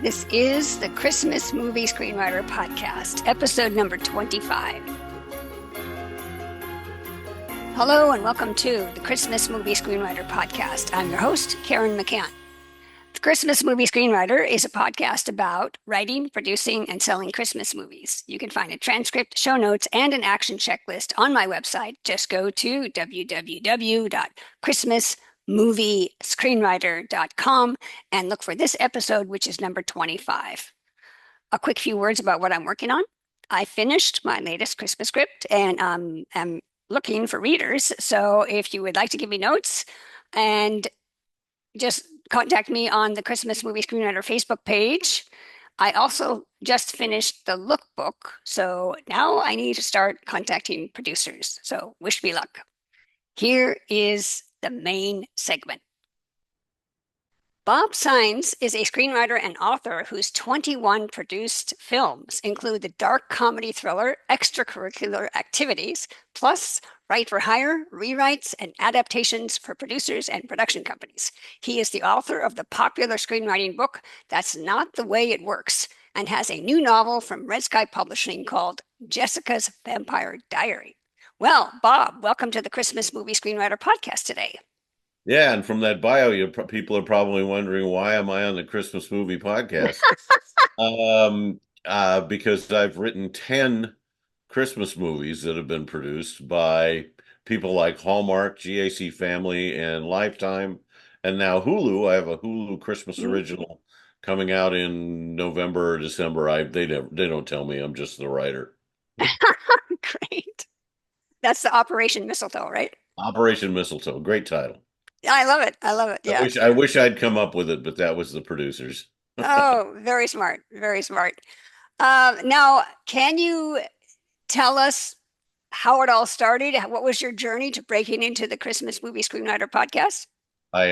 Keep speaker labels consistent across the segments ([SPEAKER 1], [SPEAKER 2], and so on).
[SPEAKER 1] This is the Christmas Movie Screenwriter Podcast, episode number 25. Hello and welcome to the Christmas Movie Screenwriter Podcast. I'm your host, Karen McCann. The Christmas Movie Screenwriter is a podcast about writing, producing, and selling Christmas movies. You can find a transcript, show notes, and an action checklist on my website. Just go to www.christmasmoviescreenwriter.com and look for this episode, which is number 25. A quick few words about what I'm working on. I finished my latest Christmas script and am looking for readers. So if you would like to give me notes and just contact me on the Christmas Movie Screenwriter Facebook page. I also just finished the lookbook, so now I need to start contacting producers. So wish me luck. Here is the main segment. Bob Saenz is a screenwriter and author whose 21 produced films include the dark comedy thriller Extracurricular Activities, plus write for hire, rewrites, and adaptations for producers and production companies. He is the author of the popular screenwriting book That's Not the Way It Works, and has a new novel from Red Sky Publishing called Jessica's Vampire Diary. Well, Bob, welcome to the Christmas Movie Screenwriter Podcast today.
[SPEAKER 2] Yeah, and from that bio, people are probably wondering, why am I on the Christmas movie podcast? Because I've written 10 Christmas movies that have been produced by people like Hallmark, GAC Family, and Lifetime, and now Hulu. I have a Hulu Christmas original coming out in November or December. They don't tell me. I'm just the writer.
[SPEAKER 1] Great. That's the Operation Mistletoe, right?
[SPEAKER 2] Operation Mistletoe, great title.
[SPEAKER 1] I love it. I love it. Yeah.
[SPEAKER 2] I wish I'd come up with it, but that was the producers.
[SPEAKER 1] Oh, very smart. Very smart. Now, can you tell us how it all started? What was your journey to breaking into the Christmas Movie Screenwriter Podcast?
[SPEAKER 2] I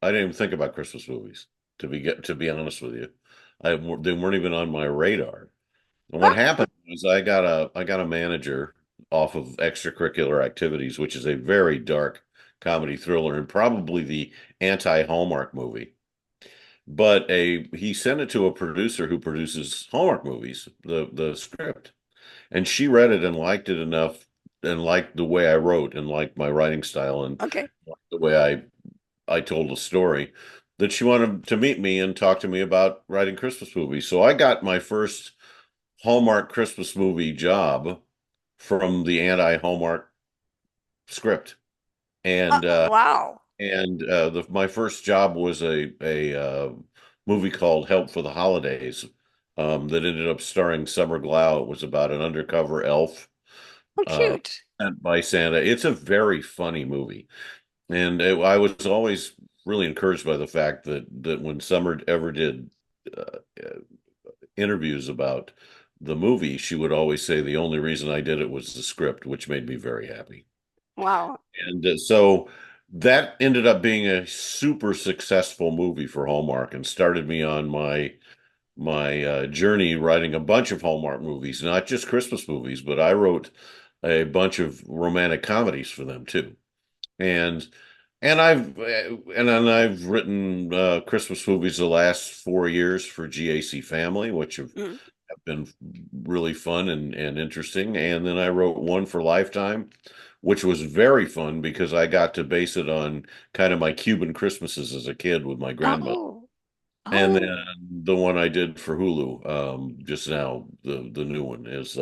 [SPEAKER 2] didn't even think about Christmas movies, to be honest with you. They weren't even on my radar. And what
[SPEAKER 1] Ah,
[SPEAKER 2] happened was I got a manager off of Extracurricular Activities, which is a very dark comedy thriller and probably the anti-Hallmark movie. But he sent it to a producer who produces Hallmark movies, the script. And she read it and liked it enough and liked the way I wrote and liked my writing style and
[SPEAKER 1] okay.
[SPEAKER 2] the way I told a story, that she wanted to meet me and talk to me about writing Christmas movies. So I got my first Hallmark Christmas movie job from the anti-Hallmark script. And
[SPEAKER 1] Wow.
[SPEAKER 2] my first job was a movie called Help for the Holidays, that ended up starring Summer Glau. It was about an undercover elf
[SPEAKER 1] Oh,
[SPEAKER 2] uh,
[SPEAKER 1] cute.
[SPEAKER 2] sent by Santa. It's a very funny movie, and I was always really encouraged by the fact that when Summer ever did interviews about the movie, she would always say the only reason I did it was the script, which made me very happy.
[SPEAKER 1] Wow.
[SPEAKER 2] And so that ended up being a super successful movie for Hallmark and started me on my journey writing a bunch of Hallmark movies, not just Christmas movies, but I wrote a bunch of romantic comedies for them too. And I've written Christmas movies the last 4 years for GAC Family, which
[SPEAKER 1] Mm.
[SPEAKER 2] have been really fun and interesting. And then I wrote one for Lifetime, which was very fun because I got to base it on kind of my Cuban Christmases as a kid with my grandmother.
[SPEAKER 1] Oh,
[SPEAKER 2] And
[SPEAKER 1] oh,
[SPEAKER 2] then the one I did for Hulu, just now, the new one is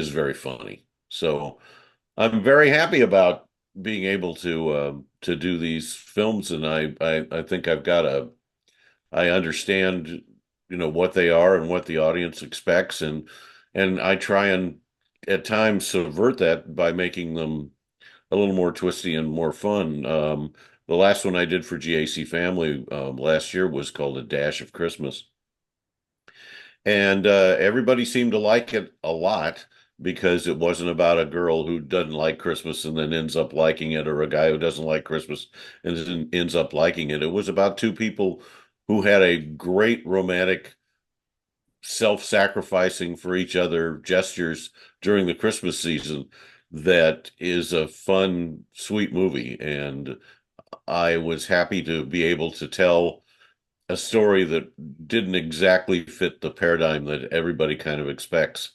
[SPEAKER 2] very funny. So I'm very happy about being able to do these films, and I think I understand, what they are and what the audience expects, and I try and at times subvert that by making them a little more twisty and more fun. The last one I did for GAC Family last year was called A Dash of Christmas, and everybody seemed to like it a lot because it wasn't about a girl who doesn't like Christmas and then ends up liking it, or a guy who doesn't like Christmas and then ends up liking it. It was about two people who had a great romantic, self-sacrificing for each other gestures during the Christmas season. That is a fun, sweet movie, and I was happy to be able to tell a story that didn't exactly fit the paradigm that everybody kind of expects,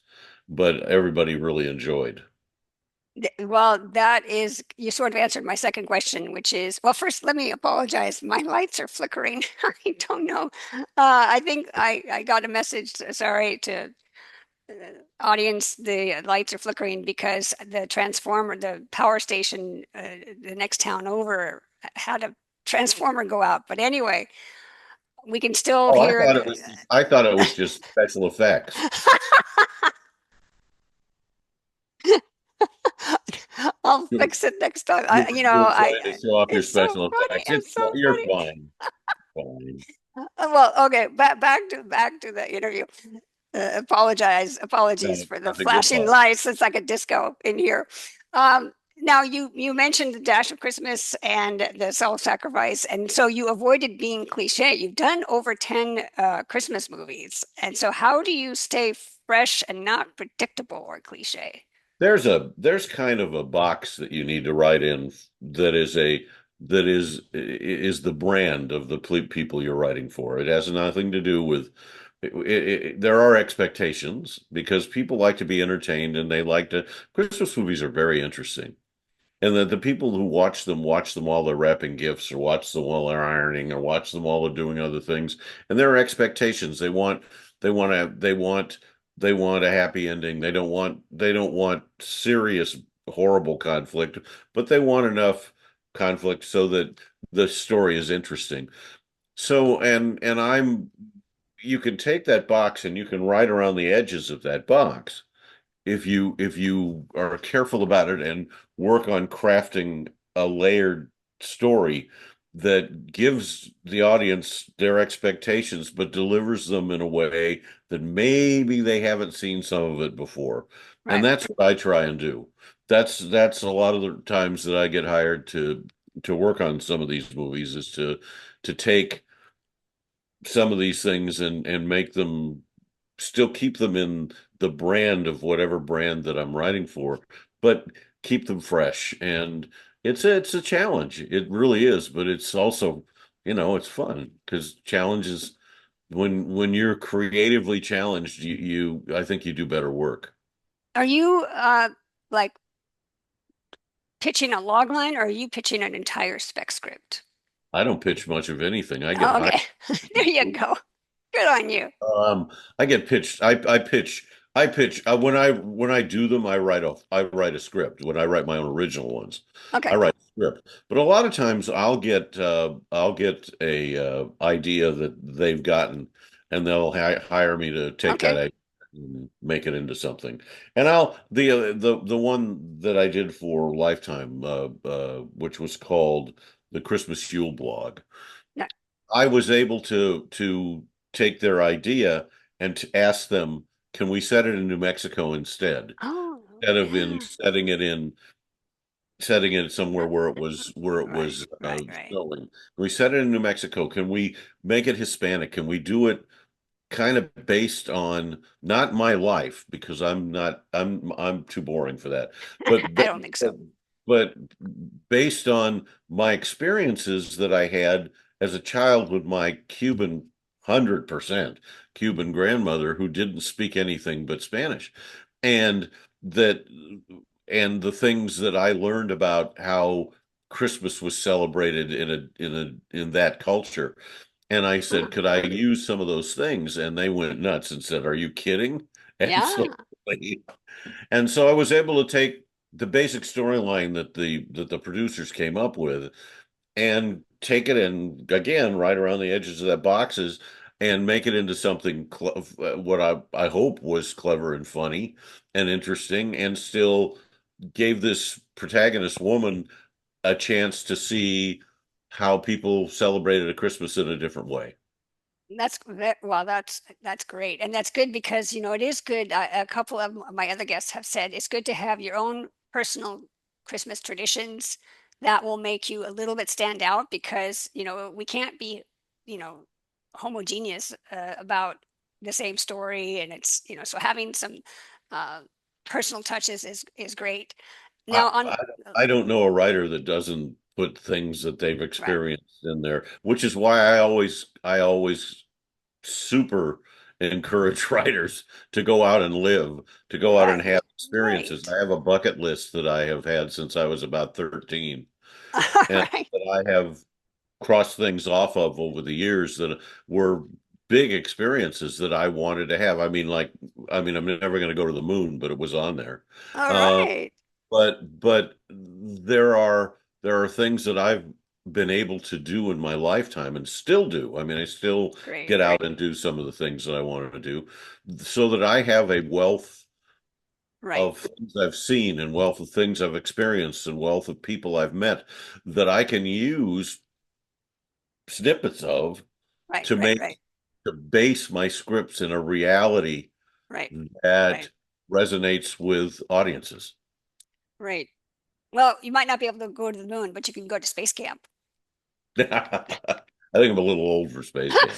[SPEAKER 2] but everybody really enjoyed.
[SPEAKER 1] Well, that is, you sort of answered my second question, which is, well, first, let me apologize. My lights are flickering. I don't know. I think I got a message, sorry, to audience, the lights are flickering because the transformer, the power station, the next town over had a transformer go out. But anyway, we can still
[SPEAKER 2] Oh,
[SPEAKER 1] hear
[SPEAKER 2] I thought it was just special effects.
[SPEAKER 1] I'll
[SPEAKER 2] You,
[SPEAKER 1] fix it next time.
[SPEAKER 2] you were trying to show off your
[SPEAKER 1] It's so
[SPEAKER 2] special
[SPEAKER 1] funny.
[SPEAKER 2] effects.
[SPEAKER 1] It's so
[SPEAKER 2] You're
[SPEAKER 1] funny.
[SPEAKER 2] fine. Fine.
[SPEAKER 1] Well, okay, back to the interview. Apologies
[SPEAKER 2] No,
[SPEAKER 1] for the
[SPEAKER 2] nothing. You're
[SPEAKER 1] flashing
[SPEAKER 2] fine.
[SPEAKER 1] lights. It's like a disco in here. Now you mentioned the dash of Christmas and the self-sacrifice, and so you avoided being cliche. You've done over 10 Christmas movies, and so how do you stay fresh and not predictable or cliche?
[SPEAKER 2] There's kind of a box that you need to write in that is the brand of the people you're writing for. It has nothing to do with there are expectations because people like to be entertained and they like to Christmas movies are very interesting. And that the people who watch them while they're wrapping gifts or watch them while they're ironing or watch them while they're doing other things. And there are expectations. They want a happy ending. They don't want serious, horrible conflict, but they want enough conflict so that the story is interesting. So, and I'm you can take that box and you can write around the edges of that box if you are careful about it and work on crafting a layered story that gives the audience their expectations but delivers them in a way that maybe they haven't seen some of it before. And
[SPEAKER 1] Right.
[SPEAKER 2] that's what I try and do. That's a lot of the times that I get hired to work on some of these movies is to take some of these things and make them still keep them in the brand of whatever brand that I'm writing for, but keep them fresh. And it's a challenge. It really is, but it's also, it's fun because challenges when you're creatively challenged, you I think you do better work.
[SPEAKER 1] Are you like pitching a log line or are you pitching an entire spec script?
[SPEAKER 2] I don't pitch much of anything. I get
[SPEAKER 1] Oh,
[SPEAKER 2] hired.
[SPEAKER 1] okay. There you go. Good on you.
[SPEAKER 2] I get pitched. I pitch when I do them. I write a script. When I write my own original ones, I
[SPEAKER 1] Okay.
[SPEAKER 2] write a script. But a lot of times I'll get a idea that they've gotten, and they'll hire me to take that
[SPEAKER 1] Okay.
[SPEAKER 2] idea and make it into something. And I'll the one that I did for Lifetime, which was called the Christmas Yule Blog.
[SPEAKER 1] No.
[SPEAKER 2] I was able to take their idea and to ask them, can we set it in New Mexico
[SPEAKER 1] Oh,
[SPEAKER 2] instead of in
[SPEAKER 1] yeah.
[SPEAKER 2] setting it somewhere where it
[SPEAKER 1] Right,
[SPEAKER 2] was
[SPEAKER 1] right, right.
[SPEAKER 2] snowing. Can we set it in New Mexico? Can we make it Hispanic? Can we do it kind of based on not my life because I'm too boring for that, but
[SPEAKER 1] I don't think so.
[SPEAKER 2] but based on my experiences that I had as a child with my 100% Cuban grandmother who didn't speak anything but Spanish, and that and the things that I learned about how Christmas was celebrated in that culture. And I said,
[SPEAKER 1] Huh.
[SPEAKER 2] could I use some of those things? And they went nuts and said, are you kidding?
[SPEAKER 1] Yeah.
[SPEAKER 2] Absolutely. And so I was able to take the basic storyline that the producers came up with and take it and again right around the edges of that boxes and make it into something what I hope was clever and funny and interesting and still gave this protagonist woman a chance to see how people celebrated a Christmas in a different way.
[SPEAKER 1] Well, that's great, and that's good because it is good. A couple of my other guests have said it's good to have your own personal Christmas traditions that will make you a little bit stand out because we can't be you know homogeneous about the same story, and it's so having some uh, personal touches is great.
[SPEAKER 2] I,
[SPEAKER 1] Now on
[SPEAKER 2] I I don't know a writer that doesn't put things that they've
[SPEAKER 1] Right.
[SPEAKER 2] experienced in there, which is why I always super encourage writers to go out and live, to go out and
[SPEAKER 1] Right.
[SPEAKER 2] have experiences.
[SPEAKER 1] Right.
[SPEAKER 2] I have a bucket list that I have had since I was about 13
[SPEAKER 1] All
[SPEAKER 2] and
[SPEAKER 1] right.
[SPEAKER 2] that I have crossed things off of over the years that were big experiences that I wanted to have. I'm never going to go to the moon, but it was on there.
[SPEAKER 1] All
[SPEAKER 2] Uh,
[SPEAKER 1] right.
[SPEAKER 2] but there are things that I've been able to do in my lifetime and still do. I mean, I still
[SPEAKER 1] Great.
[SPEAKER 2] get out and do some of the things that I wanted to do so that I have a wealth
[SPEAKER 1] Right.
[SPEAKER 2] of things I've seen and wealth of things I've experienced and wealth of people I've met that I can use snippets of
[SPEAKER 1] Right.
[SPEAKER 2] to
[SPEAKER 1] Right.
[SPEAKER 2] make
[SPEAKER 1] Right.
[SPEAKER 2] to base my scripts in a reality
[SPEAKER 1] Right.
[SPEAKER 2] that
[SPEAKER 1] Right.
[SPEAKER 2] resonates with audiences.
[SPEAKER 1] Right. Well, you might not be able to go to the moon, but you can go to space camp.
[SPEAKER 2] I think I'm a little old for space camp.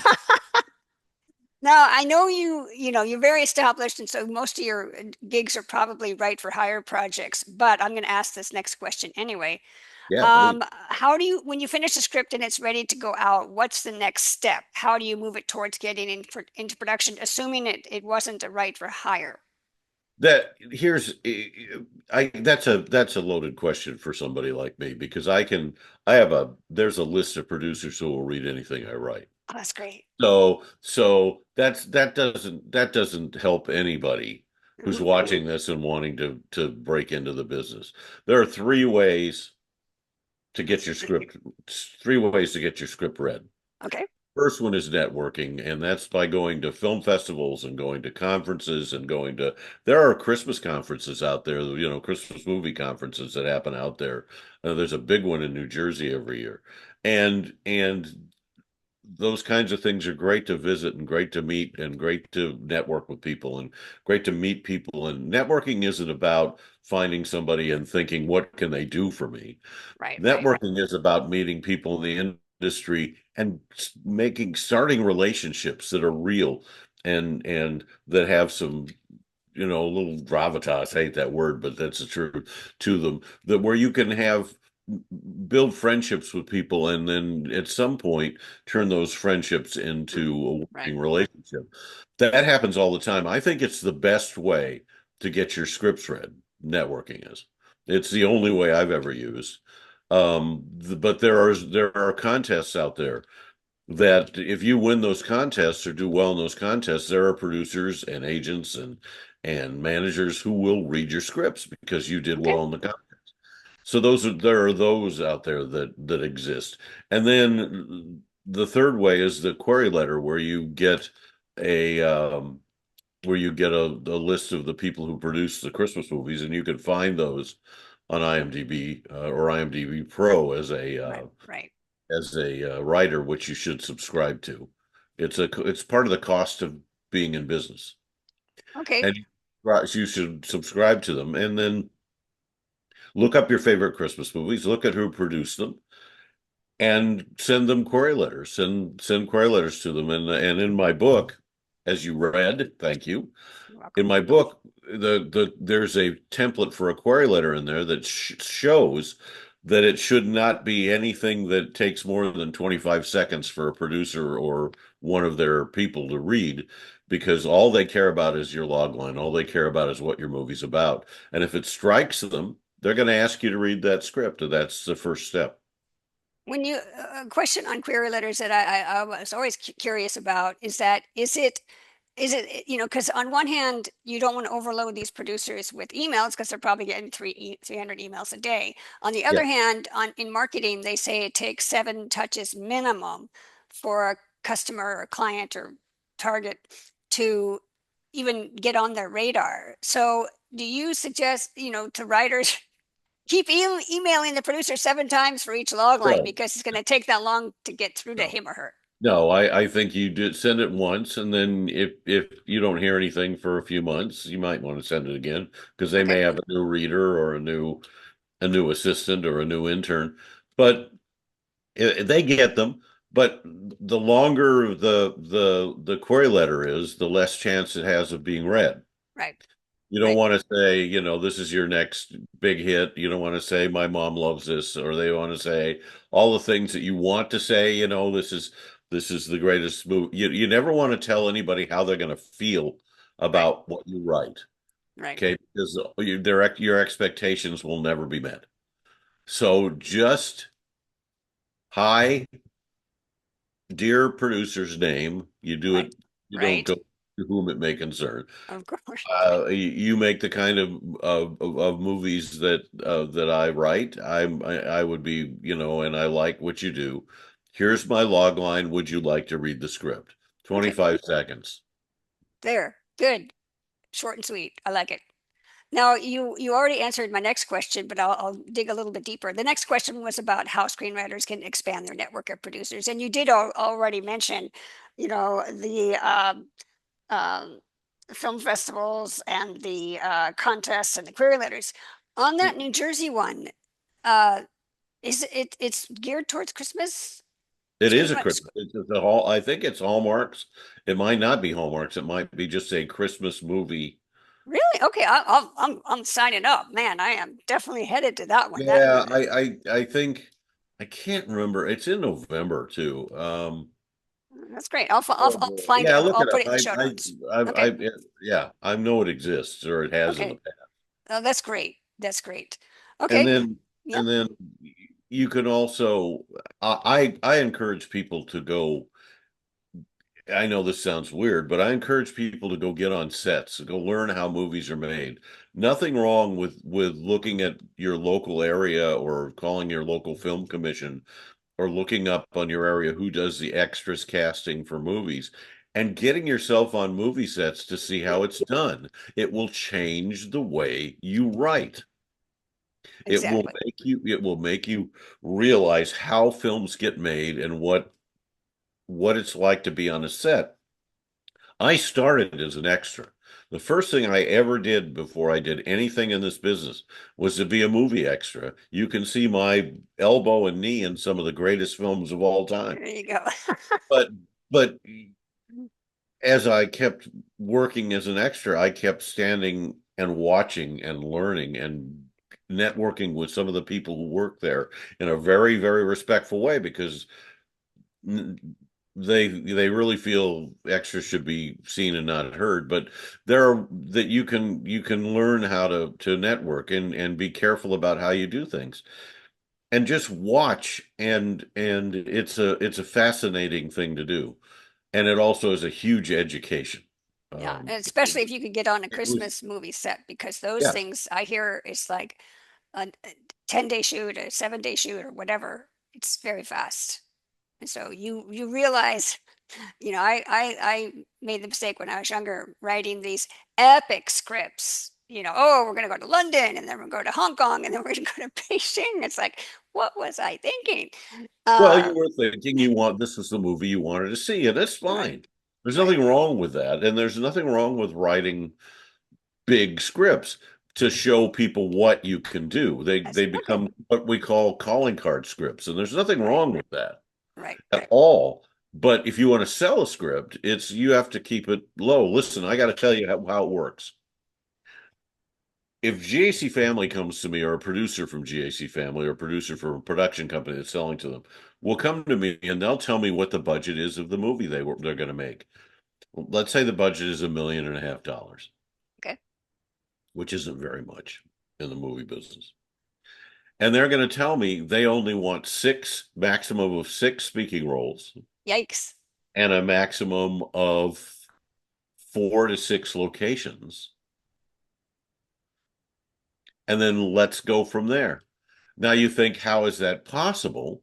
[SPEAKER 1] Now, I know you're very established, and so most of your gigs are probably right for hire projects, but I'm going to ask this next question anyway.
[SPEAKER 2] Yeah, please.
[SPEAKER 1] How do you, when you finish a script and it's ready to go out, what's the next step? How do you move it towards getting into production, assuming it wasn't a right for hire?
[SPEAKER 2] That here's I that's a loaded question for somebody like me because I have a there's a list of producers who will read anything I write.
[SPEAKER 1] Oh, that's great.
[SPEAKER 2] So that doesn't help anybody who's
[SPEAKER 1] Hmm.
[SPEAKER 2] watching this and wanting to break into the business. There are three ways to get your script read.
[SPEAKER 1] Okay.
[SPEAKER 2] First one is networking, and that's by going to film festivals and going to conferences and there are Christmas conferences out there, Christmas movie conferences that happen out there. There's a big one in New Jersey every year. And those kinds of things are great to visit and great to meet and great to network with people and great to meet people. And networking isn't about finding somebody and thinking, what can they do for me?
[SPEAKER 1] Right. Right.
[SPEAKER 2] Networking is about meeting people in the industry and starting relationships that are real and that have some, a little gravitas. I hate that word, but that's the truth to them. That where you can build friendships with people and then at some point turn those friendships into a
[SPEAKER 1] Right.
[SPEAKER 2] working relationship. That happens all the time. I think it's the best way to get your scripts read. Networking is. It's the only way I've ever used. But there are contests out there that if you win those contests or do well in those contests, there are producers and agents and managers who will read your scripts because you did
[SPEAKER 1] Okay.
[SPEAKER 2] well in the contest. So there are those out there that exist. And then the third way is the query letter a where you get a list of the people who produce the Christmas movies, and you can find those on IMDb or IMDb Pro
[SPEAKER 1] Right. Right.
[SPEAKER 2] as a writer, which you should subscribe to. It's part of the cost of being in business,
[SPEAKER 1] Okay.
[SPEAKER 2] and you should subscribe to them, and then look up your favorite Christmas movies, look at who produced them, and send them query letters. Send query letters to them. And in my book, as you read, thank you.
[SPEAKER 1] You're
[SPEAKER 2] In
[SPEAKER 1] welcome.
[SPEAKER 2] my book, there's a template for a query letter in there that shows that it should not be anything that takes more than 25 seconds for a producer or one of their people to read, because all they care about is your log line. All they care about is what your movie's about. And if it strikes them, they're going to ask you to read that script. And that's the first step.
[SPEAKER 1] When you a question on query letters that I was always curious about is that is it because on one hand you don't want to overload these producers with emails because they're probably getting 300 emails a day. On the
[SPEAKER 2] Yeah.
[SPEAKER 1] other hand, on in marketing they say it takes 7 touches minimum for a customer or client or target to even get on their radar. So do you suggest to writers keep emailing the producer 7 times for each log line
[SPEAKER 2] No,
[SPEAKER 1] because it's going to take that long to get through to
[SPEAKER 2] no.
[SPEAKER 1] him or her?
[SPEAKER 2] No, I think you did send it once, and then if you don't hear anything for a few months, you might want to send it again because they may
[SPEAKER 1] Okay.
[SPEAKER 2] have a new reader or a new assistant or a new intern. But they get them. But the longer the query letter is, the less chance it has of being read.
[SPEAKER 1] Right.
[SPEAKER 2] You don't
[SPEAKER 1] right,
[SPEAKER 2] want to say, this is your next big hit. You don't want to say my mom loves this, or they want to say all the things that you want to say, this is the greatest movie. You never want to tell anybody how they're going to feel
[SPEAKER 1] right,
[SPEAKER 2] about what you write,
[SPEAKER 1] right.
[SPEAKER 2] okay? Because your expectations will never be met. So just hi, dear producer's name. You do
[SPEAKER 1] Right.
[SPEAKER 2] it, you don't
[SPEAKER 1] Right.
[SPEAKER 2] go to whom it may concern.
[SPEAKER 1] Of course.
[SPEAKER 2] You make the kind of movies that I write. I would be, and I like what you do. Here's my log line. Would you like to read the script?
[SPEAKER 1] Okay.
[SPEAKER 2] 25 seconds.
[SPEAKER 1] There. Good. Short and sweet. I like it. Now, you already answered my next question, but I'll dig a little bit deeper. The next question was about how screenwriters can expand their network of producers, and you did already mention, the um, film festivals and the contests and the query letters. On that New Jersey one, uh, it's geared towards Christmas
[SPEAKER 2] It is a
[SPEAKER 1] screenwriters.
[SPEAKER 2] Christmas. It's a hall. I think it's Hallmarks. It might not be Hallmarks. It might be just a Christmas movie.
[SPEAKER 1] Really? Okay, I'm signing up. Man, I am definitely headed to that one. That
[SPEAKER 2] Yeah, I think I can't remember. It's in November too.
[SPEAKER 1] that's great.
[SPEAKER 2] Oh
[SPEAKER 1] I'll
[SPEAKER 2] boy.
[SPEAKER 1] find it.
[SPEAKER 2] Yeah, look
[SPEAKER 1] I'll
[SPEAKER 2] it
[SPEAKER 1] put
[SPEAKER 2] up.
[SPEAKER 1] it in the show notes. Okay.
[SPEAKER 2] Yeah, I know it exists or it has in the
[SPEAKER 1] Okay.
[SPEAKER 2] past.
[SPEAKER 1] Oh, that's great. That's great.
[SPEAKER 2] And
[SPEAKER 1] Okay.
[SPEAKER 2] then
[SPEAKER 1] Yep.
[SPEAKER 2] and then you can also I encourage people to go. I know this sounds weird, but I encourage people to go get on sets, go learn how movies are made. Nothing wrong with looking at your local area or calling your local film commission or looking up on your area who does the extras casting for movies and getting yourself on movie sets to see how it's done. It will change the way you write.
[SPEAKER 1] Exactly.
[SPEAKER 2] It will make you realize how films get made and what it's like to be on a set. I started as an extra. The first thing I ever did before I did anything in this business was to be a movie extra. You can see my elbow and knee in some of the greatest films of all time.
[SPEAKER 1] There you go.
[SPEAKER 2] But but as I kept working as an extra, I kept standing and watching and learning and networking with some of the people who work there in a very, very respectful way because they really feel extras should be seen and not heard. But there are that you can learn how to network and be careful about how you do things and just watch and it's a fascinating thing to do. And it also is a huge education.
[SPEAKER 1] Yeah,
[SPEAKER 2] Um,
[SPEAKER 1] and especially if you could get on a
[SPEAKER 2] it was,
[SPEAKER 1] Christmas movie set, because those
[SPEAKER 2] yeah.
[SPEAKER 1] things I hear it's like a 10-day shoot, a 7-day shoot, or whatever. It's very fast. And so you realize, I made the mistake when I was younger writing these epic scripts. Oh, we're going to go to London, and then we're going to go to Hong Kong, and then we're going to go to Beijing. It's like, what was I thinking?
[SPEAKER 2] Well, you
[SPEAKER 1] Uh,
[SPEAKER 2] were thinking this was the movie you wanted to see, and that's
[SPEAKER 1] right,
[SPEAKER 2] fine. There's
[SPEAKER 1] right.
[SPEAKER 2] nothing wrong with that, and there's nothing wrong with writing big scripts to show people what you can do. They
[SPEAKER 1] Exactly.
[SPEAKER 2] become what we call calling card scripts, and there's nothing
[SPEAKER 1] Right,
[SPEAKER 2] wrong with that
[SPEAKER 1] right,
[SPEAKER 2] at all. But if you want to sell a script, you have to keep it low. Listen, I got to tell you how it works. If GAC Family comes to me, or a producer from GAC Family, or a producer for a production company that's selling to them, will come to me and they'll tell me what the budget is of the movie they're going to make. Let's say the budget is $1.5 million,
[SPEAKER 1] okay.
[SPEAKER 2] which isn't very much in the movie business. And they're going to tell me they only want maximum of six speaking roles
[SPEAKER 1] Yikes.
[SPEAKER 2] and a maximum of 4 to 6 locations. And then let's go from there. Now you think, how is that possible?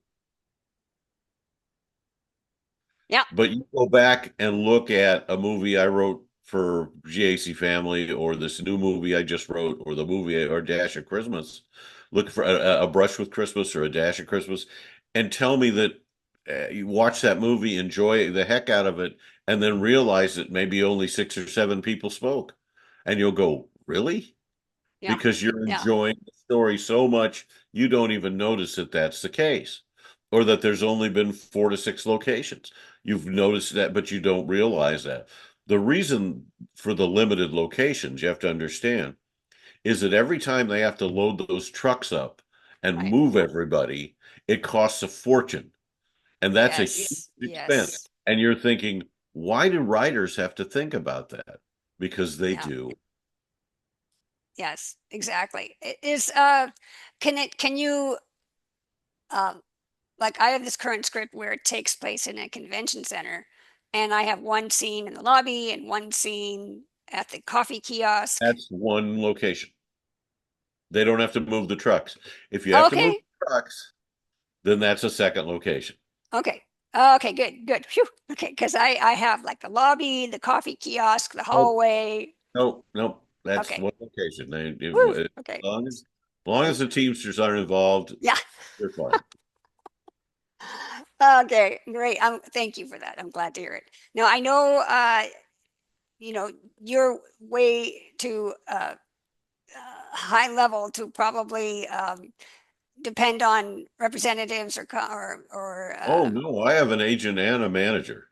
[SPEAKER 1] Yeah,
[SPEAKER 2] But you go back and look at a movie I wrote for GAC Family, or this new movie I just wrote, or the movie or Dash of Christmas. Look for a brush with Christmas or a dash of Christmas, and tell me that you watch that movie, enjoy the heck out of it, and then realize that maybe only 6 or 7 people spoke, and you'll go, really?
[SPEAKER 1] yeah,
[SPEAKER 2] Because you're
[SPEAKER 1] yeah,
[SPEAKER 2] enjoying the story so much you don't even notice that that's the case, or that there's only been 4 to 6 locations. You've noticed that, but you don't realize that. The reason for the limited locations, you have to understand, is that every time they have to load those trucks up and
[SPEAKER 1] Right.
[SPEAKER 2] move everybody, it costs a fortune. And that's a huge
[SPEAKER 1] Yes.
[SPEAKER 2] expense.
[SPEAKER 1] Yes.
[SPEAKER 2] And you're thinking, why do writers have to think about that? Because they
[SPEAKER 1] Yeah.
[SPEAKER 2] do.
[SPEAKER 1] Yes. Exactly. It is, can you, um, like I have this current script where it takes place in a convention center, and I have one scene in the lobby and one scene at the coffee kiosk.
[SPEAKER 2] That's one location. They don't have to move the trucks. If you have to move
[SPEAKER 1] Okay.
[SPEAKER 2] the trucks, then that's a second location.
[SPEAKER 1] Okay. Okay. Good. Good. Phew. Okay. Because I have like the lobby, the coffee kiosk, the
[SPEAKER 2] Nope,
[SPEAKER 1] hallway.
[SPEAKER 2] nope. That's
[SPEAKER 1] Okay.
[SPEAKER 2] one location.
[SPEAKER 1] Woo.
[SPEAKER 2] As
[SPEAKER 1] Okay.
[SPEAKER 2] long as the Teamsters aren't involved,
[SPEAKER 1] Yeah.
[SPEAKER 2] they're fine.
[SPEAKER 1] Okay. Great. Thank you for that. I'm glad to hear it. Now I know, you know, you're way too high level to probably depend on representatives or.
[SPEAKER 2] Oh no, I have an agent and a manager.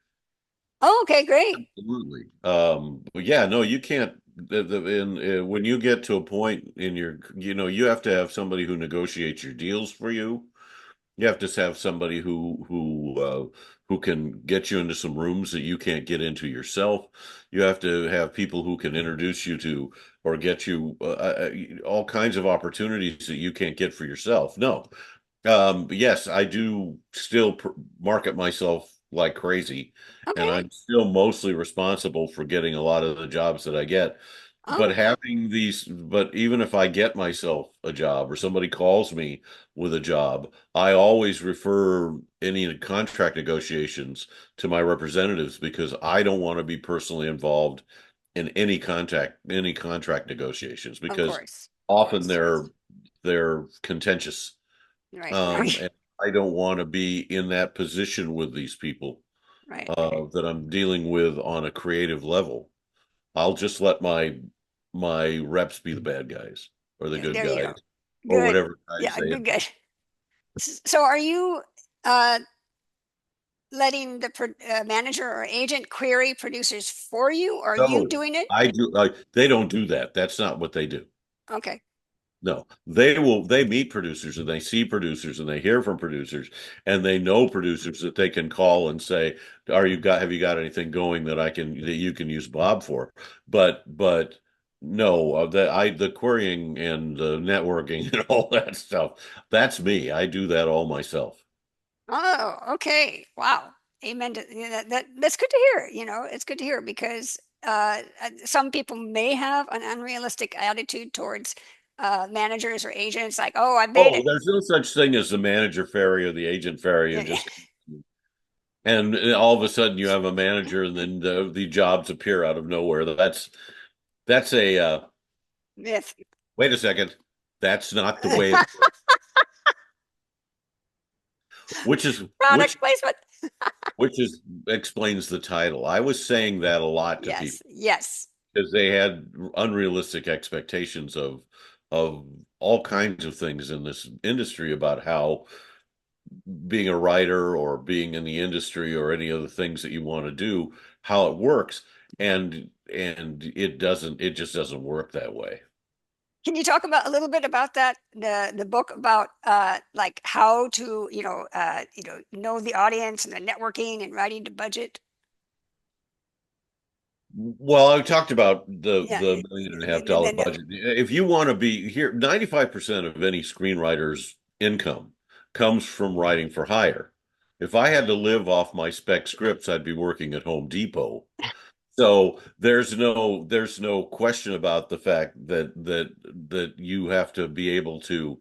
[SPEAKER 1] Oh, okay, great.
[SPEAKER 2] Absolutely. But yeah, no, you can't. When you get to a point in your, you have to have somebody who negotiates your deals for you. You have to have somebody who can get you into some rooms that you can't get into yourself. You have to have people who can introduce you to or get you all kinds of opportunities that you can't get for yourself. No, yes, I do still market myself like crazy, and
[SPEAKER 1] Okay.
[SPEAKER 2] I'm still mostly responsible for getting a lot of the jobs that I get.
[SPEAKER 1] Oh,
[SPEAKER 2] But even if I get myself a job or somebody calls me with a job, I always refer any contract negotiations to my representatives because I don't want to be personally involved in any contract negotiations
[SPEAKER 1] of
[SPEAKER 2] because
[SPEAKER 1] course. Of
[SPEAKER 2] often
[SPEAKER 1] course.
[SPEAKER 2] they're contentious.
[SPEAKER 1] Right. Right.
[SPEAKER 2] And I don't want to be in that position with these people
[SPEAKER 1] Right.
[SPEAKER 2] that I'm dealing with on a creative level. I'll just let my reps be the bad guys or the
[SPEAKER 1] Yeah,
[SPEAKER 2] good
[SPEAKER 1] there you
[SPEAKER 2] guys
[SPEAKER 1] go.
[SPEAKER 2] or
[SPEAKER 1] Good.
[SPEAKER 2] whatever guys
[SPEAKER 1] Yeah,
[SPEAKER 2] they
[SPEAKER 1] good, good. So are you uh, letting the manager or agent query producers for you, or are you
[SPEAKER 2] No,
[SPEAKER 1] doing it?
[SPEAKER 2] I do. They don't do that. That's not what they do.
[SPEAKER 1] Okay.
[SPEAKER 2] No, they meet producers and they see producers and they hear from producers and they know producers that they can call and say, have you got anything going that you can use Bob for? But no, the querying and the networking and all that stuff, that's me. I do that all myself.
[SPEAKER 1] Oh, okay. Wow. Amen to that's good to hear. It's good to hear because some people may have an unrealistic attitude towards managers or agents, like, oh, I made
[SPEAKER 2] Oh,
[SPEAKER 1] it.
[SPEAKER 2] there's no such thing as the manager fairy or the agent fairy who
[SPEAKER 1] Yeah, yeah.
[SPEAKER 2] just and all of a sudden you have a manager and then the jobs appear out of nowhere. That's a
[SPEAKER 1] Myth.
[SPEAKER 2] wait a second. That's not the way it works. Which is which
[SPEAKER 1] Product placement.
[SPEAKER 2] which is explains the title. I was saying that a lot to
[SPEAKER 1] Yes,
[SPEAKER 2] people
[SPEAKER 1] yes.
[SPEAKER 2] because they had unrealistic expectations of all kinds of things in this industry about how being a writer or being in the industry or any of the things that you want to do, how it works. And it just doesn't work that way.
[SPEAKER 1] Can you talk about a little bit about that, the book about like how to, know the audience and the networking and writing to budget?
[SPEAKER 2] Well, I talked about
[SPEAKER 1] Yeah.
[SPEAKER 2] the $1.5 million budget. If you want to be here, 95% of any screenwriter's income comes from writing for hire. If I had to live off my spec scripts, I'd be working at Home Depot. So there's no question about the fact that you have to be able to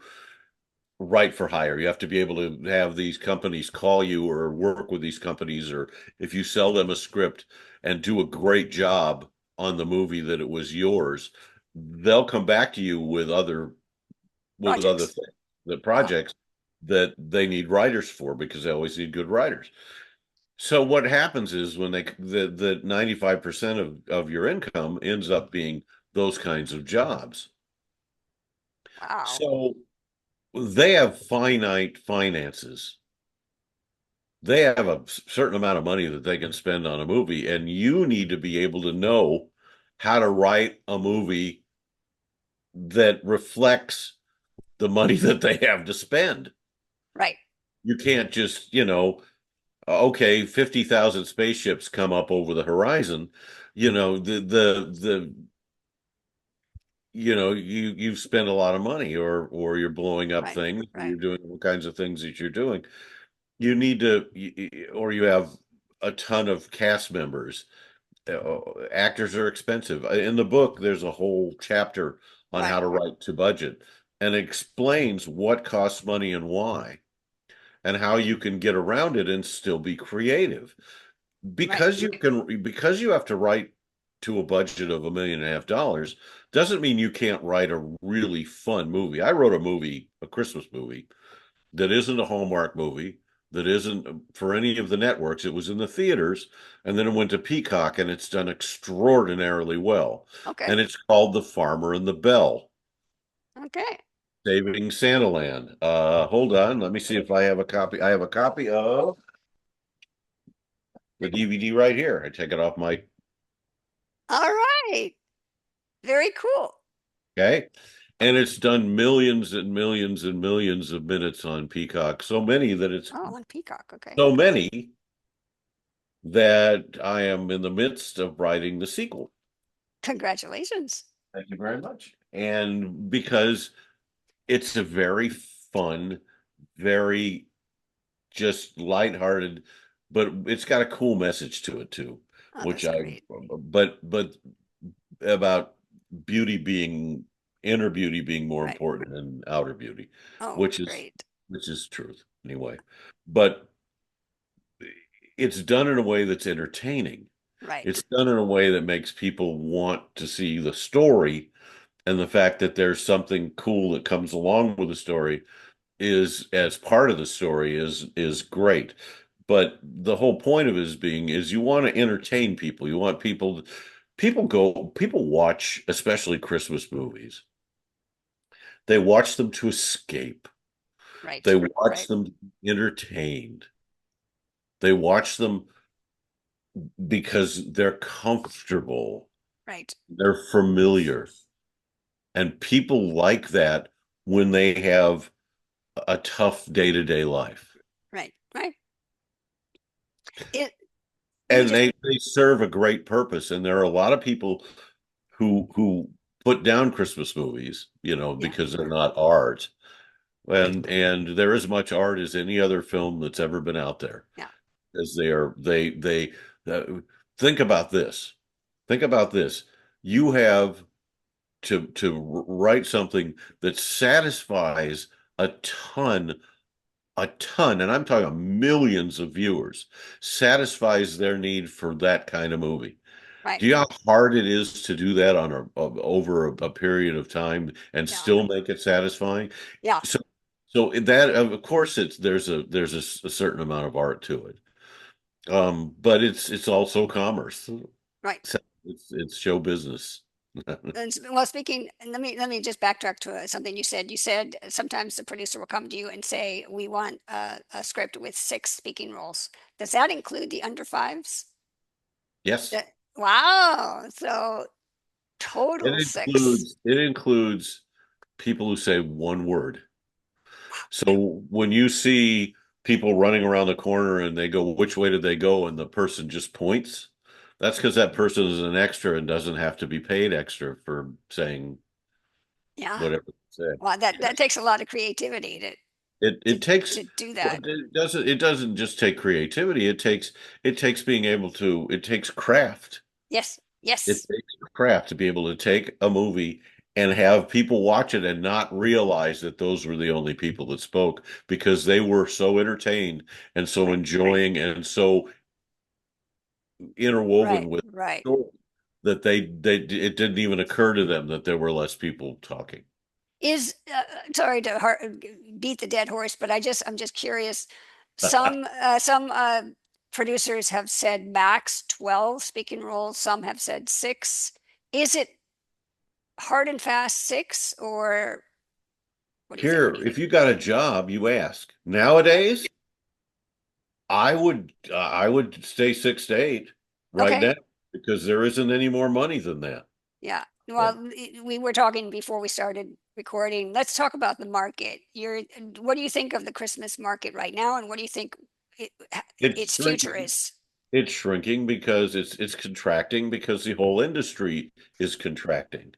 [SPEAKER 2] write for hire. You have to be able to have these companies call you or work with these companies, or if you sell them a script and do a great job on the movie that it was yours, they'll come back to you with other
[SPEAKER 1] Projects.
[SPEAKER 2] things, the
[SPEAKER 1] Wow.
[SPEAKER 2] projects that they need writers for because they always need good writers. So what happens is when the 95% of your income ends up being those kinds of jobs.
[SPEAKER 1] Wow.
[SPEAKER 2] So they have finite finances they have a certain amount of money that they can spend on a movie, and you need to be able to know how to write a movie that reflects the money that they have to spend.
[SPEAKER 1] Right,
[SPEAKER 2] You can't just, okay, 50,000 spaceships come up over the horizon. You've spent a lot of money, or you're blowing up
[SPEAKER 1] right,
[SPEAKER 2] things, or
[SPEAKER 1] right,
[SPEAKER 2] you're doing all kinds of things that you're doing. You need to, or you have a ton of cast members. Actors are expensive. In the book, there's a whole chapter on
[SPEAKER 1] right,
[SPEAKER 2] how to write to budget, and it explains what costs money and why, and how you can get around it and still be creative.
[SPEAKER 1] right,
[SPEAKER 2] Because you have to write to a budget of $1.5 million doesn't mean you can't write a really fun movie. I wrote a Christmas movie that isn't a Hallmark movie, that isn't for any of the networks. It was in the theaters, and then it went to Peacock, and it's done extraordinarily well.
[SPEAKER 1] okay,
[SPEAKER 2] And it's called The Farmer and the Belle,
[SPEAKER 1] okay.
[SPEAKER 2] Saving Santaland. Hold on, let me see if I have a copy. I have a copy of the DVD right here. I take it off my
[SPEAKER 1] All right, very cool.
[SPEAKER 2] okay. And it's done millions and millions and millions of minutes on Peacock. So many that it's
[SPEAKER 1] Oh, on Peacock, okay.
[SPEAKER 2] so many that I am in the midst of writing the sequel.
[SPEAKER 1] Congratulations.
[SPEAKER 2] Thank you very much. And because it's a very fun, very just lighthearted, but it's got a cool message to it too,
[SPEAKER 1] Oh,
[SPEAKER 2] which
[SPEAKER 1] that's
[SPEAKER 2] I,
[SPEAKER 1] great.
[SPEAKER 2] but about beauty being inner beauty being more
[SPEAKER 1] Right.
[SPEAKER 2] important than outer beauty,
[SPEAKER 1] Oh,
[SPEAKER 2] which is
[SPEAKER 1] great.
[SPEAKER 2] which is truth anyway. But it's done in a way that's entertaining.
[SPEAKER 1] Right,
[SPEAKER 2] It's done in a way that makes people want to see the story, and the fact that there's something cool that comes along with the story is as part of the story is great. But the whole point of it is you want to entertain people. You want people watch, especially Christmas movies. They watch them to escape.
[SPEAKER 1] right,
[SPEAKER 2] They watch
[SPEAKER 1] right,
[SPEAKER 2] them to be entertained. They watch them because they're comfortable.
[SPEAKER 1] right,
[SPEAKER 2] They're familiar. And people like that when they have a tough day-to-day life.
[SPEAKER 1] right, right. It, let me
[SPEAKER 2] And
[SPEAKER 1] just,
[SPEAKER 2] they serve a great purpose. And there are a lot of people who put down Christmas movies,
[SPEAKER 1] yeah,
[SPEAKER 2] because they're not art. And they're as much art as any other film that's ever been out there.
[SPEAKER 1] yeah,
[SPEAKER 2] As they uh, think about this. Think about this. You have to write something that satisfies a ton and I'm talking millions of viewers, satisfies their need for that kind of movie.
[SPEAKER 1] right,
[SPEAKER 2] Do you know how hard it is to do that on over a period of time and
[SPEAKER 1] yeah,
[SPEAKER 2] still make it satisfying?
[SPEAKER 1] yeah,
[SPEAKER 2] So, so that of course there's a certain amount of art to it, but it's also commerce.
[SPEAKER 1] right.
[SPEAKER 2] It's show business.
[SPEAKER 1] Well, speaking, and let me just backtrack to something you said. You said sometimes the producer will come to you and say, "We want a script with 6 speaking roles." Does that include the under fives?
[SPEAKER 2] Yes,
[SPEAKER 1] Wow, so total six.
[SPEAKER 2] it includes people who say one word. So when you see people running around the corner and they go, which way did they go? And the person just points, that's because that person is an extra and doesn't have to be paid extra for saying
[SPEAKER 1] Yeah.
[SPEAKER 2] whatever they say.
[SPEAKER 1] Well, that takes a lot of creativity
[SPEAKER 2] It
[SPEAKER 1] to
[SPEAKER 2] takes
[SPEAKER 1] to do
[SPEAKER 2] well,
[SPEAKER 1] that.
[SPEAKER 2] it doesn't just take creativity. It takes being able to it takes craft.
[SPEAKER 1] Yes,
[SPEAKER 2] It
[SPEAKER 1] yes,
[SPEAKER 2] takes craft to be able to take a movie and have people watch it and not realize that those were the only people that spoke because they were so entertained and so
[SPEAKER 1] right,
[SPEAKER 2] enjoying and so interwoven
[SPEAKER 1] right,
[SPEAKER 2] with
[SPEAKER 1] right.
[SPEAKER 2] the story that they it didn't even occur to them that there were less people talking.
[SPEAKER 1] Is sorry to beat the dead horse, but I'm just curious. Some producers have said max 12 speaking roles. Some have said 6. Is it hard and fast 6, or what do you think?
[SPEAKER 2] Here, if you got a job, you ask.
[SPEAKER 1] Yeah,
[SPEAKER 2] Nowadays, I would stay 6 to 8 right
[SPEAKER 1] Okay.
[SPEAKER 2] now because there isn't any more money than that.
[SPEAKER 1] Yeah.
[SPEAKER 2] Yeah.
[SPEAKER 1] Well, we were talking before we started recording. Let's talk about the market. What do you think of the Christmas market right now, and what do you think it,
[SPEAKER 2] It's
[SPEAKER 1] its future
[SPEAKER 2] shrinking.
[SPEAKER 1] is?
[SPEAKER 2] It's shrinking because it's contracting because the whole industry is contracting.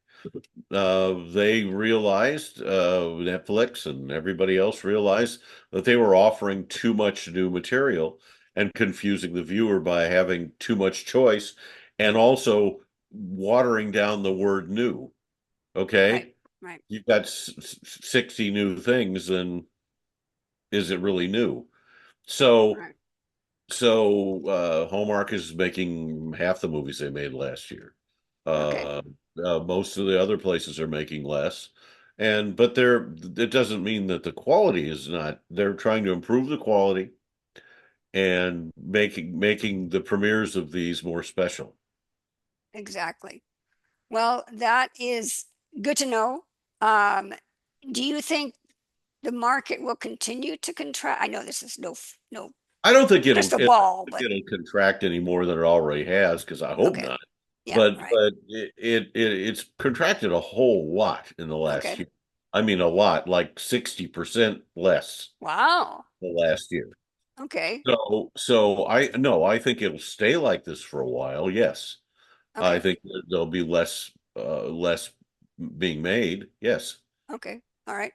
[SPEAKER 2] They realized, Netflix and everybody else realized that they were offering too much new material and confusing the viewer by having too much choice and also watering down the word new.
[SPEAKER 1] Right.
[SPEAKER 2] Okay.
[SPEAKER 1] Right.
[SPEAKER 2] You've got 60 new things, and is it really new? So,
[SPEAKER 1] Right.
[SPEAKER 2] Hallmark is making half the movies they made last year.
[SPEAKER 1] Okay.
[SPEAKER 2] Uh, most of the other places are making less, but it doesn't mean that the quality is not. They're trying to improve the quality and making the premieres of these more special.
[SPEAKER 1] Exactly. Well, that is good to know. Um, do you think the market will continue to contract? I know this is no
[SPEAKER 2] I don't think
[SPEAKER 1] crystal ball, but
[SPEAKER 2] it'll contract any more than it already has, because I hope
[SPEAKER 1] okay.
[SPEAKER 2] not.
[SPEAKER 1] Yeah. Right.
[SPEAKER 2] But it's contracted a whole lot in the last
[SPEAKER 1] Okay.
[SPEAKER 2] year. I mean, a lot, like 60% less
[SPEAKER 1] Wow.
[SPEAKER 2] the last year.
[SPEAKER 1] Okay.
[SPEAKER 2] I no, I think it'll stay like this for a while. Yes, I
[SPEAKER 1] Okay.
[SPEAKER 2] think that there'll be less being made. Yes.
[SPEAKER 1] Okay. All right.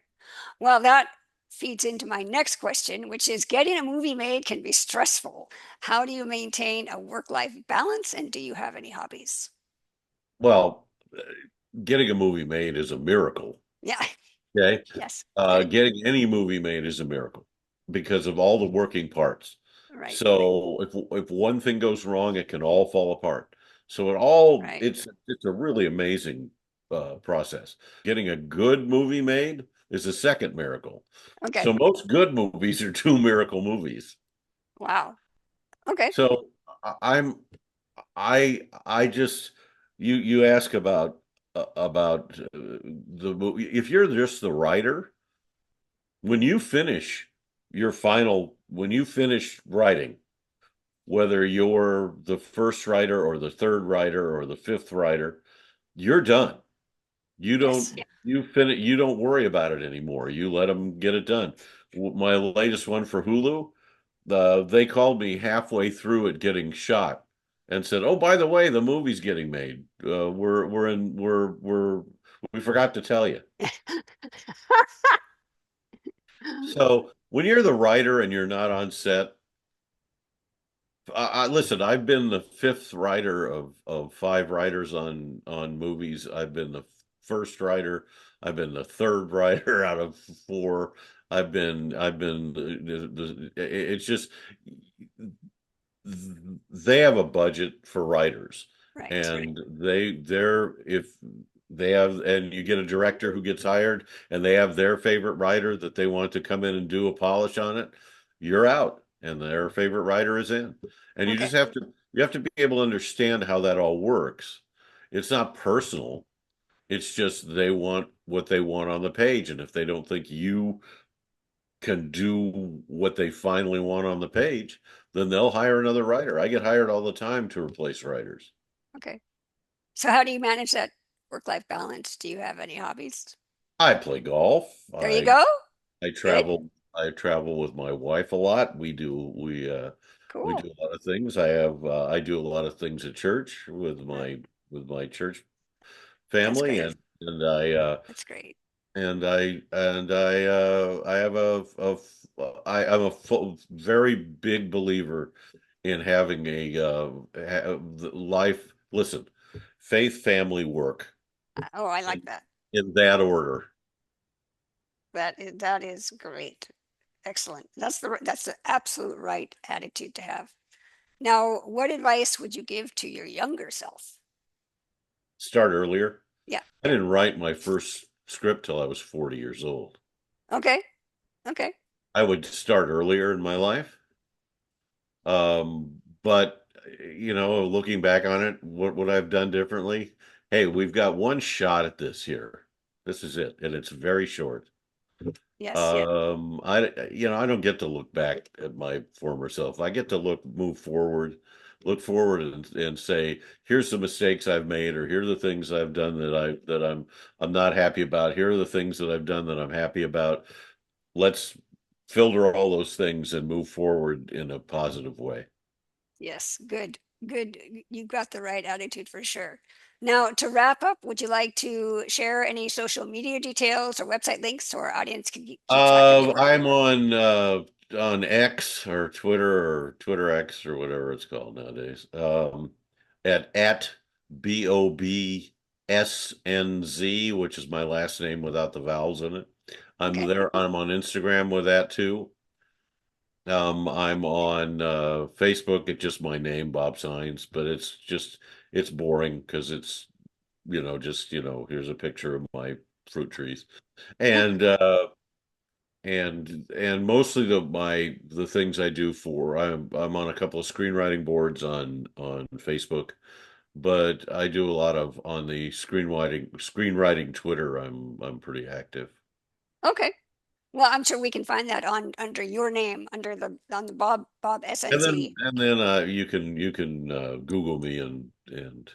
[SPEAKER 1] Well, that feeds into my next question, which is getting a movie made can be stressful. How do you maintain a work-life balance, and do you have any hobbies?
[SPEAKER 2] Well, getting a movie made is a miracle.
[SPEAKER 1] Yeah.
[SPEAKER 2] Okay.
[SPEAKER 1] Yes. Okay.
[SPEAKER 2] Getting any movie made is a miracle because of all the working parts.
[SPEAKER 1] Right.
[SPEAKER 2] So if one thing goes wrong, it can all fall apart. So it all
[SPEAKER 1] Right.
[SPEAKER 2] it's a really amazing process. Getting a good movie made is a second miracle.
[SPEAKER 1] Okay.
[SPEAKER 2] So most good movies are two miracle movies.
[SPEAKER 1] Wow. Okay.
[SPEAKER 2] So I'm I just you ask about the movie. If you're just the writer, when you finish writing, whether you're the first writer or the third writer or the fifth writer, you're done. You
[SPEAKER 1] Yes.
[SPEAKER 2] don't you don't worry about it anymore. You let them get it done. My latest one for Hulu, they called me halfway through it getting shot and said, "Oh, by the way, the movie's getting made. We forgot to tell you." So when you're the writer and you're not on set, listen. I've been the fifth writer of five writers on movies. I've been the first writer. I've been the third writer out of four. I've been it's just they have a budget for writers,
[SPEAKER 1] Right.
[SPEAKER 2] and they're if they have and you get a director who gets hired and they have their favorite writer that they want to come in and do a polish on it, you're out and their favorite writer is in. And
[SPEAKER 1] Okay.
[SPEAKER 2] you have to be able to understand how that all works. It's not personal. It's just they want what they want on the page, and if they don't think you can do what they finally want on the page, then they'll hire another writer. I get hired all the time to replace writers.
[SPEAKER 1] Okay. So how do you manage that work-life balance? Do you have any hobbies?
[SPEAKER 2] I play golf.
[SPEAKER 1] There you go.
[SPEAKER 2] I
[SPEAKER 1] Good.
[SPEAKER 2] travel with my wife a lot. We
[SPEAKER 1] Cool.
[SPEAKER 2] do a lot of things. I do a lot of things at church
[SPEAKER 1] Uh,
[SPEAKER 2] with my church
[SPEAKER 1] That's
[SPEAKER 2] family,
[SPEAKER 1] great. That's great.
[SPEAKER 2] I have I'm a very big believer in having life. Listen, faith, family, work
[SPEAKER 1] Oh, I
[SPEAKER 2] in,
[SPEAKER 1] like that.
[SPEAKER 2] in that order.
[SPEAKER 1] That is great. Excellent. That's the absolute right attitude to have. Now, what advice would you give to your younger self?
[SPEAKER 2] Start earlier.
[SPEAKER 1] Yeah.
[SPEAKER 2] I didn't write my first script till I was 40 years old.
[SPEAKER 1] Okay. Okay.
[SPEAKER 2] I would start earlier in my life. But looking back on it, what would I have done differently? Hey, we've got one shot at this here. This is it, and it's very short.
[SPEAKER 1] Yes. Yeah.
[SPEAKER 2] I don't get to look back at my former self. I get to move forward, look forward and say, here's the mistakes I've made, or here are the things I've done that I'm not happy about. Here are the things that I've done that I'm happy about. Let's filter all those things and move forward in a positive way.
[SPEAKER 1] Yes. Good. Good. You got the right attitude for sure. Now, to wrap up, would you like to share any social media details or website links so our audience can keep track of your work?
[SPEAKER 2] I'm on X or Twitter X or whatever it's called nowadays. At BOBSNZ, which is my last name without the vowels in it. I'm
[SPEAKER 1] Okay.
[SPEAKER 2] there. I'm on Instagram with that too. I'm on Facebook at just my name, Bob Saenz, but it's boring because it's just here's a picture of my fruit trees and and mostly the things I do for I'm on a couple of screenwriting boards on Facebook, but I do a lot of on the screenwriting Twitter. I'm pretty active.
[SPEAKER 1] Okay. Well, I'm sure we can find that on under your name, under the on the Bob
[SPEAKER 2] And then
[SPEAKER 1] SNZ.
[SPEAKER 2] and then you can Google me and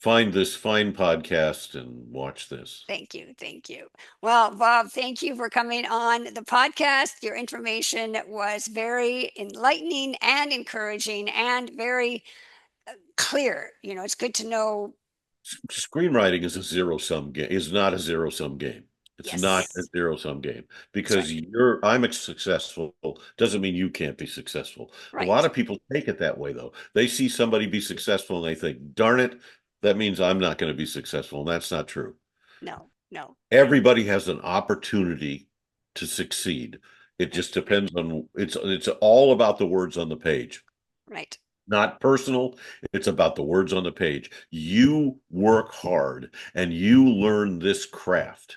[SPEAKER 2] find this fine podcast and watch this.
[SPEAKER 1] Thank you. Thank you. Well, Bob, thank you for coming on the podcast. Your information was very enlightening and encouraging and very clear. It's good to know.
[SPEAKER 2] Screenwriting is a zero sum game. Is not a zero sum game. It's not a
[SPEAKER 1] Yes,
[SPEAKER 2] zero sum game
[SPEAKER 1] that's
[SPEAKER 2] because
[SPEAKER 1] right.
[SPEAKER 2] I'm successful doesn't mean you can't be successful. A lot
[SPEAKER 1] Right.
[SPEAKER 2] of people take it that way though. They see somebody be successful and they think, "Darn it, that means I'm not going to be successful." And that's not true.
[SPEAKER 1] No, no.
[SPEAKER 2] Everybody has an opportunity to succeed. It
[SPEAKER 1] Right,
[SPEAKER 2] just depends on it's all about the words on the page.
[SPEAKER 1] right,
[SPEAKER 2] Not personal. It's about the words on the page. You work hard and you learn this craft.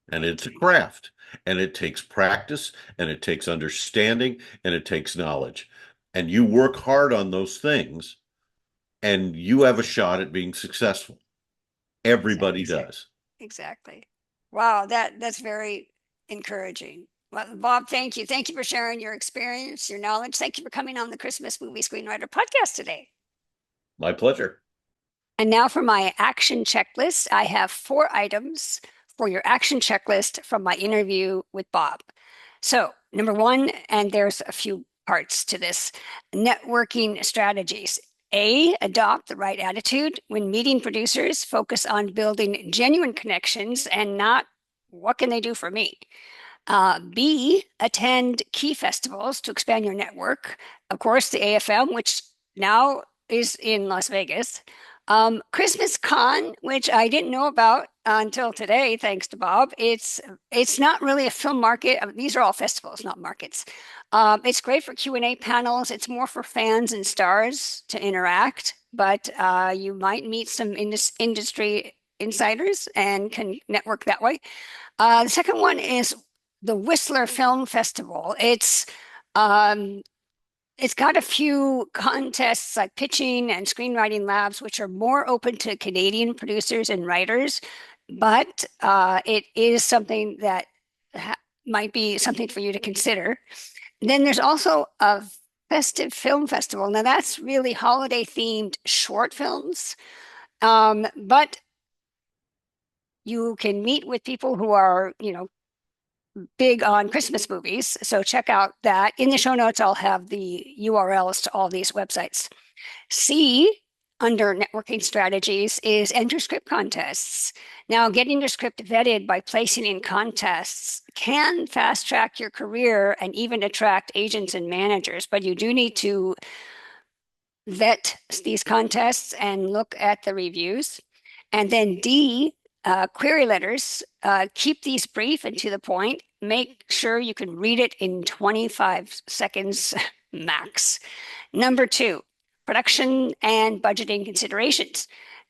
[SPEAKER 2] And
[SPEAKER 1] right.
[SPEAKER 2] it's a craft. And it takes practice and it takes understanding and it takes knowledge. And you work hard on those things and you have a shot at being successful. Everybody
[SPEAKER 1] Exactly.
[SPEAKER 2] does.
[SPEAKER 1] Exactly. Wow, that's very encouraging. Well, Bob, thank you. Thank you for sharing your experience, your knowledge. Thank you for coming on the Christmas Movie Screenwriter podcast today.
[SPEAKER 2] My pleasure.
[SPEAKER 1] And now for my action checklist. I have 4 items for your action checklist from my interview with Bob. So, number one, and there's a few parts to this, networking strategies. A, adopt the right attitude. When meeting producers, focus on building genuine connections and not what can they do for me. B, attend key festivals to expand your network. Of course, the AFM, which now is in Las Vegas. Christmas Con, which I didn't know about until today, thanks to Bob. It's not really a film market. These are all festivals, not markets. It's great for Q&A panels. It's more for fans and stars to interact, but you might meet some industry insiders and can network that way. The second one is the Whistler Film Festival. Um, it's got a few contests like pitching and screenwriting labs, which are more open to Canadian producers and writers, but it is something that might be something for you to consider. Then there's also a festive film festival. Now that's really holiday themed short films, but you can meet with people who are, big on Christmas movies. So check out that. In the show notes, I'll have the URLs to all these websites. C, under networking strategies, is enter script contests. Now, getting your script vetted by placing in contests can fast track your career and even attract agents and managers, but you do need to vet these contests and look at the reviews. And then D, query letters, keep these brief and to the point. Make sure you can read it in 25 seconds max. Number 2, production and budgeting considerations.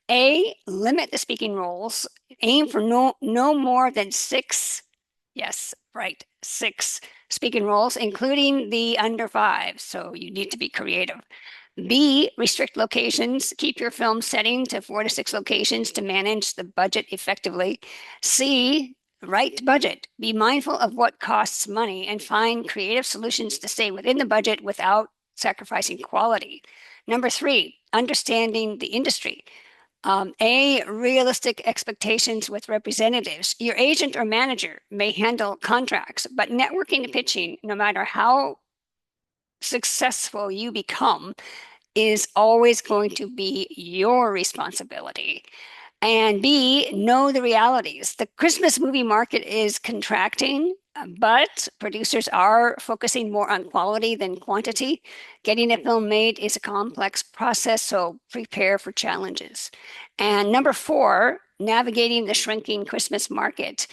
[SPEAKER 1] A, limit the speaking roles. Aim for no more than 6. Yes, right, 6 speaking roles, including the under 5. So you need to be creative. B, restrict locations. Keep your film setting to 4 to 6 locations to manage the budget effectively. C, Right budget. Be mindful of what costs money and find creative solutions to stay within the budget without sacrificing quality. Number three, understanding the industry. Realistic expectations with representatives. Your agent or manager may handle contracts, but networking and pitching, no matter how successful you become, is always going to be your responsibility. And B, know the realities. The Christmas movie market is contracting, but producers are focusing more on quality than quantity. Getting a film made is a complex process, so prepare for challenges. And number four, navigating the shrinking Christmas market.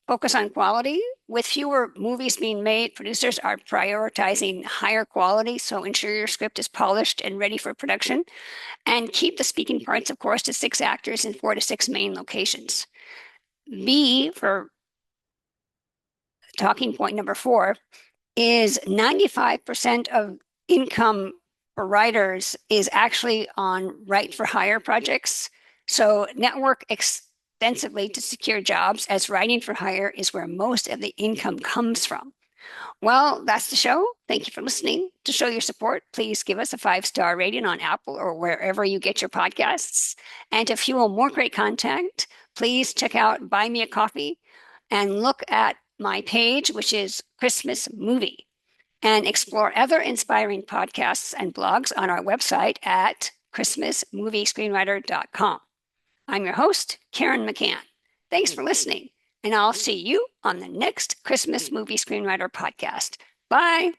[SPEAKER 1] Focus on quality. With fewer movies being made, producers are prioritizing higher quality, so ensure your script is polished and ready for production. And keep the speaking parts, of course, to 6 actors in 4 to 6 main locations. B, for talking point number four, is 95% of income for writers is actually on write for hire projects. So network extensively to secure jobs, as writing for hire is where most of the income comes from. Well, that's the show. Thank you for listening. To show your support, please give us a 5-star rating on Apple or wherever you get your podcasts. And to fuel more great content, please check out Buy Me a Coffee and look at my page, which is Christmas Movie, and explore other inspiring podcasts and blogs on our website at christmasmoviescreenwriter.com. I'm your host, Karen McCann. Thanks for listening, and I'll see you on the next Christmas Movie Screenwriter podcast. Bye.